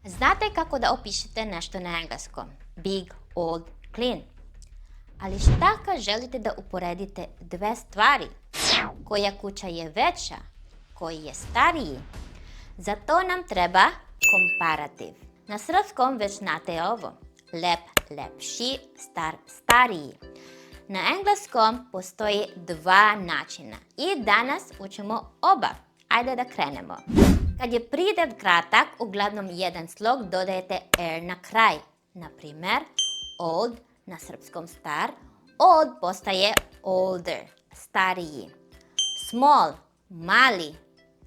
Znate kako da opišete nešto na engleskom? Big, old, clean. Ali šta kad želite da uporedite dve stvari? Koja kuća je veća? Koji je stariji? Za to nam treba komparativ. Na srpskom već znate ovo. Lep, lepši, star, stariji. Na engleskom postoji dva načina i danas učimo oba. Ajde da krenemo. Kad je pridev kratak, uglavnom jedan slog dodajete er na kraj. Na primjer, old na srpskom star, old postaje older, stariji. Small, mali,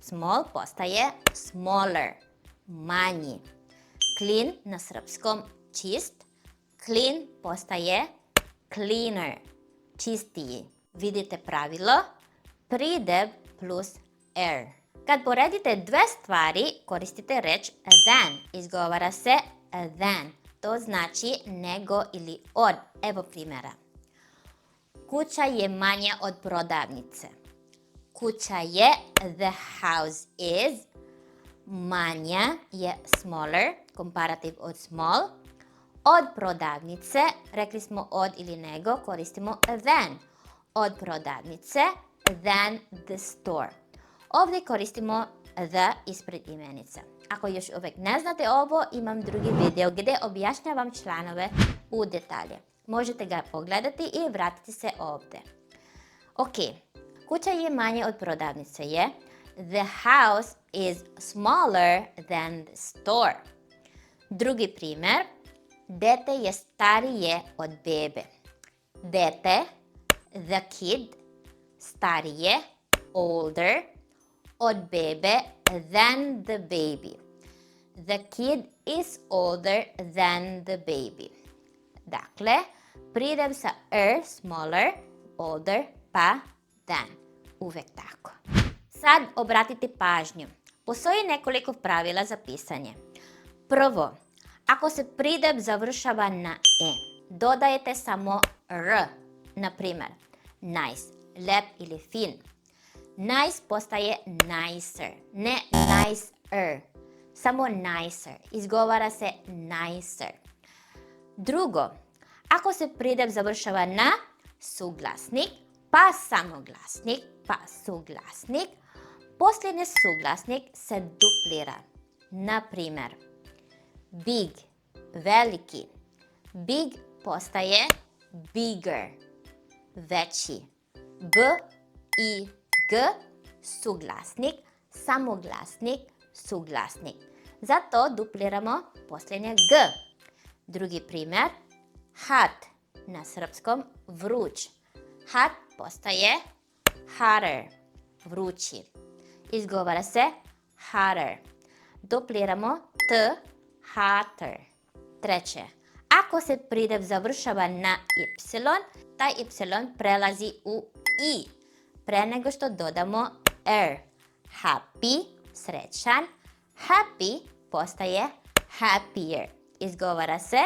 small postaje smaller, manji. Clean na srpskom čist, clean postaje cleaner, čistiji. Vidite pravilo? Pridev plus er. Kad poredite dve stvari, koristite reč than. Izgovara se than. To znači nego ili od. Evo primjera. Kuća je manja od prodavnice. Kuća je, the house is. Manja je smaller, komparativ od small. Od prodavnice, rekli smo od ili nego, koristimo than. Od prodavnice, than the store. Ovdje koristimo the ispred imenica. Ako još uvijek ne znate ovo, imam drugi video gdje objašnjavam članove u detalje. Možete ga pogledati i vratiti se ovdje. Ok, kuća je manja od prodavnice je. The house is smaller than the store. Drugi primjer. Dete je starije od bebe. Dete, the kid, starije, older, od bebe than the baby. The kid is older than the baby. Dakle, pridev sa er, smaller, older, pa than. Uvek tako. Sad obratite pažnju. Postoji nekoliko pravila za pisanje. Prvo, ako se pridev završava na e, dodajete samo r. Na primjer, nice, lep ili fin. Nice postaje nicer, ne nicer. Samo nicer. Izgovara se nicer. Drugo, ako se pridev završava na suglasnik, pa samoglasnik, pa suglasnik, posljednji suglasnik se duplira. Na primjer, big, veliki. Big postaje bigger, veći. B i g, suglasnik, samoglasnik, suglasnik. Zato dupliramo posljednje g. Drugi primjer, hot, na srpskom vruć. Hot postaje hotter, vrući. Izgovara se hotter. Dupliramo t, hotter. Treće, ako se pridev završava na y, taj y prelazi u i. Pre nego što dodamo er. Happy, srećan. Happy postaje happier. Izgovara se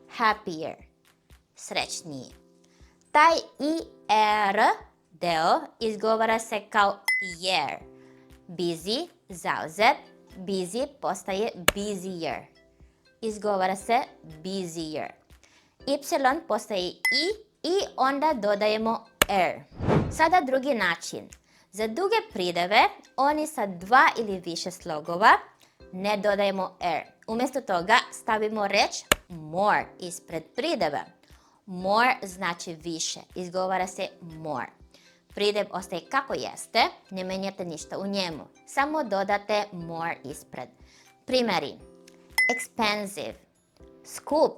happier, srećniji. Taj i er deo izgovara se kao year. Busy, zauzet. Busy postaje busier. Izgovara se busier. Y postaje i onda dodajemo er. Sada drugi način. Za duge prideve, oni sa dva ili više slogova, ne dodajemo er. Umjesto toga stavimo reč more ispred prideva. More znači više. Izgovara se more. Pridev ostaje kako jeste, ne menjate ništa u njemu. Samo dodate more ispred. Primjeri. Expensive, skup.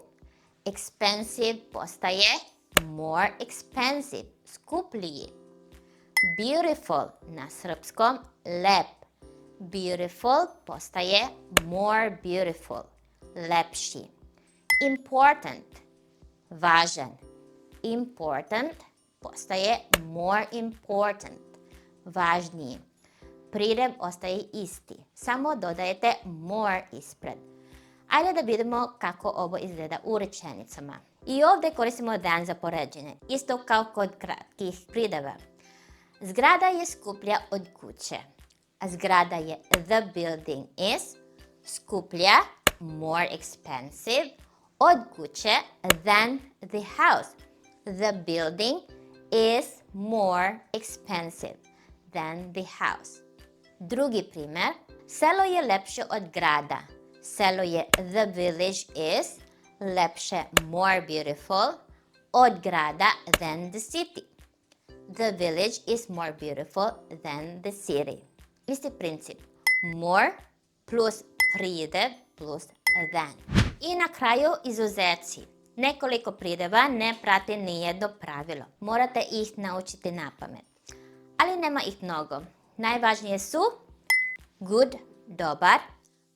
Expensive postaje more expensive, skuplji. Beautiful, na srpskom lep. Beautiful postaje more beautiful, lepši. Important, važan. Important postaje more important, važniji. Pridev ostaje isti, samo dodajete more ispred. Ajde da vidimo kako ovo izgleda u rečenicama. I ovdje koristimo than za poređenje, isto kao kod kratkih prideva. Zgrada je skuplja od kuće. A zgrada je the building is skuplja more expensive od kuće than the house. The building is more expensive than the house. Drugi primjer, selo je lepše od grada. Selo je, the village is, lepše, more beautiful, od grada than the city. The village is more beautiful than the city. Isti princip, more plus pridev plus than. I na kraju izuzeci. Nekoliko prideva ne prate nijedno pravilo. Morate ih naučiti napamet. Ali nema ih mnogo. Najvažnije su good, dobar.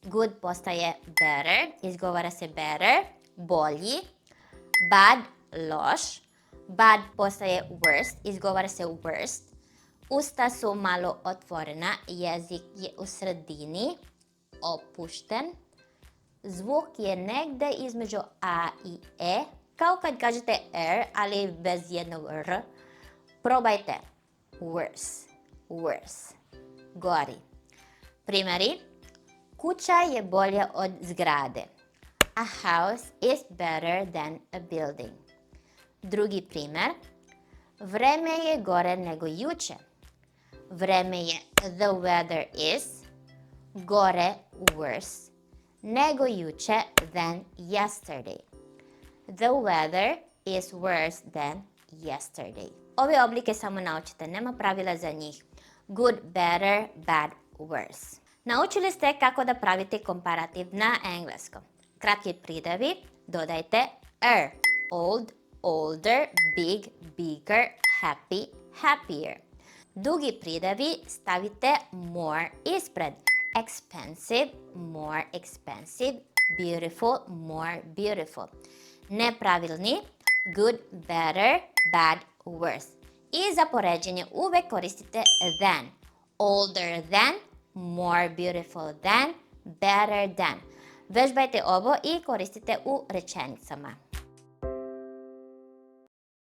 Good postaje better, izgovara se better, bolji. Bad, loš. Bad postaje worst, izgovara se worst. Usta su malo otvorena, jezik je u sredini, opušten. Zvuk je negde između A i E, kao kad kažete R, ali bez jednog R. Probajte. Worse, worse, gori. Primjeri. Kuća je bolja od zgrade. A house is better than a building. Drugi primjer. Vreme je gore nego juče. Vreme je the weather is, gore worse, nego juče than yesterday. The weather is worse than yesterday. Ove oblike samo naučite, nema pravila za njih. Good, better, bad, worse. Naučili ste kako da pravite komparativ na engleskom. Kratki pridevi, dodajte er. Old, older, big, bigger, happy, happier. Dugi pridevi stavite more ispred. Expensive, more expensive, beautiful, more beautiful. Nepravilni, good, better, bad, worse. I za poređenje uvek koristite than. Older than, more beautiful than, better than. Vežbajte ovo i koristite u rečenicama.